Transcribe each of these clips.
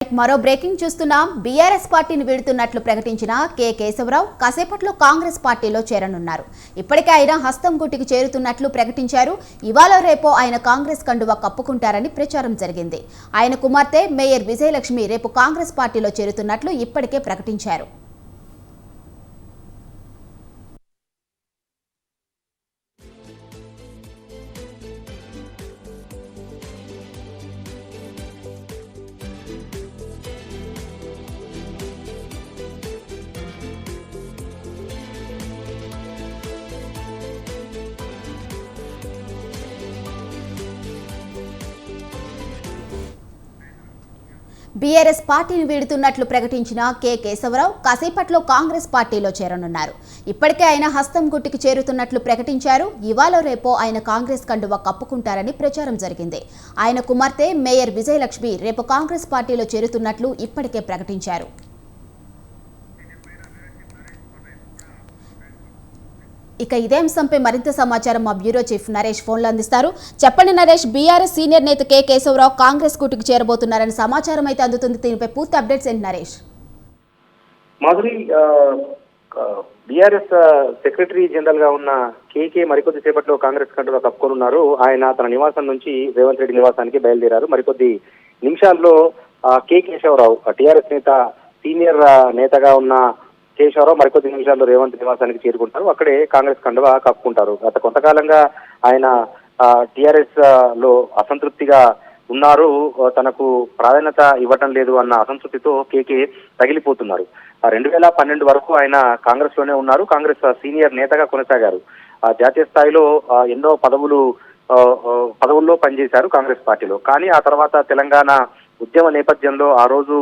మరో బ్రేకింగ్ చూస్తున్నాం. బీఆర్ఎస్ పార్టీని వీడుతున్నట్లు ప్రకటించిన కె కేశవరావు కాసేపట్లో కాంగ్రెస్ పార్టీలో చేరనున్నారు. ఇప్పటికే ఆయన హస్తం గుట్టికి చేరుతున్నట్లు ప్రకటించారు. ఇవాళ రేపో ఆయన కాంగ్రెస్ కండువా కప్పుకుంటారని ప్రచారం జరిగింది. ఆయన కుమార్తె మేయర్ విజయలక్ష్మి రేపు కాంగ్రెస్ పార్టీలో చేరుతున్నట్లు ఇప్పటికే ప్రకటించారు. బీఆర్ఎస్ పార్టీని వీడుతున్నట్లు ప్రకటించిన కె కేశవరావు కాసేపట్లో కాంగ్రెస్ పార్టీలో చేరనున్నారు. ఇప్పటికే ఆయన హస్తం గుట్టికి చేరుతున్నట్లు ప్రకటించారు. ఇవాళ రేపో ఆయన కాంగ్రెస్ కండువా కప్పుకుంటారని ప్రచారం జరిగింది. ఆయన కుమార్తె మేయర్ విజయలక్ష్మి రేపు కాంగ్రెస్ పార్టీలో చేరుతున్నట్లు ఇప్పటికే ప్రకటించారు. ఇక ఇదే అంశంపై మరింత సమాచారం మా బ్యూరో చీఫ్ నరేష్ ఫోన్లో అందిస్తారు. చెప్పండి నరేష్, బీఆర్ఎస్ సీనియర్ నేత కె కేశవరావు కాంగ్రెస్ కూటికి చేరబోతున్నారని సమాచారం అయితే అందుతుంది. దీనిపై పూర్తి అప్డేట్స్ ఏంటి Naresh? Madhuri, BRS secretary general గా ఉన్న కేకే మరికొద్ది సేపట్లో కాంగ్రెస్ కండువా కప్పుకోనున్నారు. ఆయన తన నివాసం నుంచి రేవంత్ రెడ్డి నివాసానికి బయలుదేరారు. మరికొద్ది నిమిషాల్లో కె కేశవరావు టీఆర్ఎస్ నేత సీనియర్ నేతగా ఉన్న కేశవరావు మరికొద్ది నిమిషాల్లో రేవంత్ నివాసానికి చేరుకుంటారు. అక్కడే కాంగ్రెస్ కండువా కప్పుకుంటారు. గత కొంతకాలంగా ఆయన టీఆర్ఎస్ లో అసంతృప్తిగా ఉన్నారు. తనకు ప్రాధాన్యత ఇవ్వటం లేదు అన్న అసంతృప్తితో కేకే తగిలిపోతున్నారు. 2012 వరకు ఆయన కాంగ్రెస్ లోనే ఉన్నారు. కాంగ్రెస్ సీనియర్ నేతగా కొనసాగారు. జాతీయ స్థాయిలో ఎన్నో పదవుల్లో పనిచేశారు కాంగ్రెస్ పార్టీలో. కానీ ఆ తర్వాత తెలంగాణ ఉద్యమ నేపథ్యంలో ఆ రోజు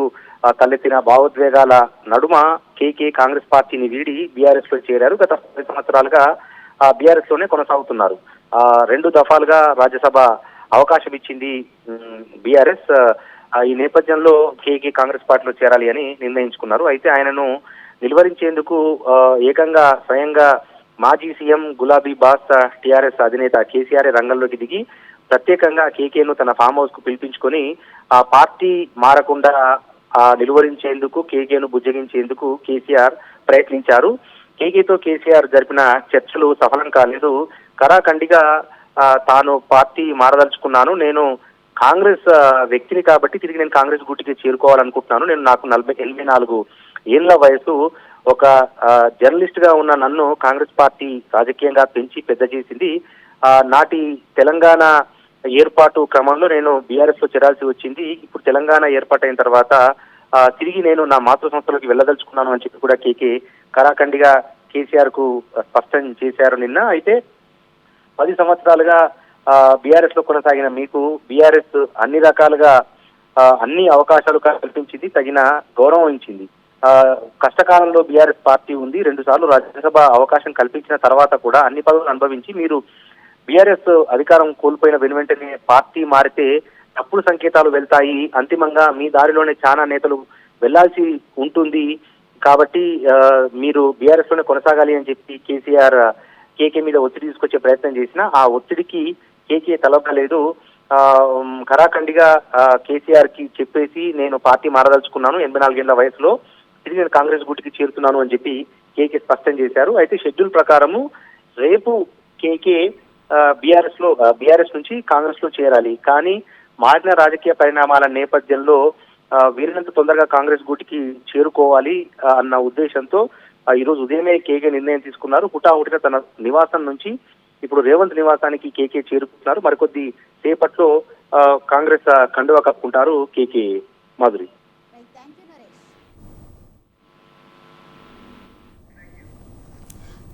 తలెత్తిన భావోద్వేగాల నడుమ కేకే కాంగ్రెస్ పార్టీని వీడి బీఆర్ఎస్ లో చేరారు. గత 10 సంవత్సరాలుగా బీఆర్ఎస్ లోనే కొనసాగుతున్నారు. 2 దఫాలుగా రాజ్యసభ అవకాశం ఇచ్చింది బీఆర్ఎస్. ఈ నేపథ్యంలో కేకే కాంగ్రెస్ పార్టీలో చేరాలి అని నిర్ణయించుకున్నారు. అయితే ఆయనను నిలువరించేందుకు ఏకంగా స్వయంగా మాజీ సీఎం గులాబీ బాస్ టీఆర్ఎస్ అధినేత కేసీఆర్ రంగంలోకి దిగి ప్రత్యేకంగా కేకేను తన ఫామ్ హౌస్ కు పిలిపించుకొని ఆ పార్టీ మారకుండా నిలువరించేందుకు కేకేను బుజ్జగించేందుకు కేసీఆర్ ప్రయత్నించారు. కేకేతో కేసీఆర్ జరిపిన చర్చలు సఫలం కాలేదు. కరాఖండిగా తాను పార్టీ మారదలుచుకున్నాను, నేను కాంగ్రెస్ వ్యక్తిని కాబట్టి తిరిగి నేను కాంగ్రెస్ గుట్టికి చేరుకోవాలనుకుంటున్నాను, నాకు 84 ఏళ్ల వయసు, ఒక జర్నలిస్ట్ గా ఉన్న నన్ను కాంగ్రెస్ పార్టీ రాజకీయంగా పెంచి పెద్ద చేసింది. నాటి తెలంగాణ ఏర్పాటు క్రమంలో నేను బీఆర్ఎస్ లో చేరాల్సి వచ్చింది. ఇప్పుడు తెలంగాణ ఏర్పాటైన తర్వాత తిరిగి నేను నా మాతృ సంస్థలోకి వెళ్ళదలుచుకున్నాను అని చెప్పి కూడా కేకే కరాఖండిగా కేసీఆర్ కు స్పష్టం చేశారు నిన్న. అయితే 10 సంవత్సరాలుగా బీఆర్ఎస్ లో కొనసాగిన మీకు బీఆర్ఎస్ అన్ని రకాలుగా అన్ని అవకాశాలు కల్పించింది, తగిన గౌరవం ఇచ్చింది. కష్టకాలంలో బీఆర్ఎస్ పార్టీ ఉంది. 2 సార్లు రాజ్యసభ అవకాశం కల్పించిన తర్వాత కూడా అన్ని పదవులు అనుభవించి మీరు బీఆర్ఎస్ అధికారం కోల్పోయిన వెనువెంటనే పార్టీ మారితే తప్పుడు సంకేతాలు వెళ్తాయి, అంతిమంగా మీ దారిలోనే చాలా నేతలు వెళ్లాల్సి ఉంటుంది, కాబట్టి మీరు బీఆర్ఎస్ లోనే కొనసాగాలి అని చెప్పి కేసీఆర్ కేకే మీద ఒత్తిడి తీసుకొచ్చే ప్రయత్నం చేసినా ఆ ఒత్తిడికి కేకే తలొగ్గలేదు. ఖరాఖండిగా కేసీఆర్ కి చెప్పేసి నేను పార్టీ మారదలుచుకున్నాను, 84 ఏళ్ల వయసులో తిరిగి నేను కాంగ్రెస్ గుట్టికి చేరుతున్నాను అని చెప్పి కేకే స్పష్టం చేశారు. అయితే షెడ్యూల్ ప్రకారము రేపు కేకే బీఆర్ఎస్ నుంచి కాంగ్రెస్ లో చేరాలి. కానీ మారిన రాజకీయ పరిణామాల నేపథ్యంలో వీరినంత తొందరగా కాంగ్రెస్ గూటికి చేరుకోవాలి అన్న ఉద్దేశంతో ఈ రోజు ఉదయమే కేకే నిర్ణయం తీసుకున్నారు. హుటాహుటిన తన నివాసం నుంచి ఇప్పుడు రేవంత్ నివాసానికి కేకే చేరుకుంటున్నారు. మరికొద్ది సేపట్లో కాంగ్రెస్ కండువా కప్పుకుంటారు కేకే. Madhuri,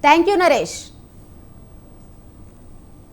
thank you Naresh.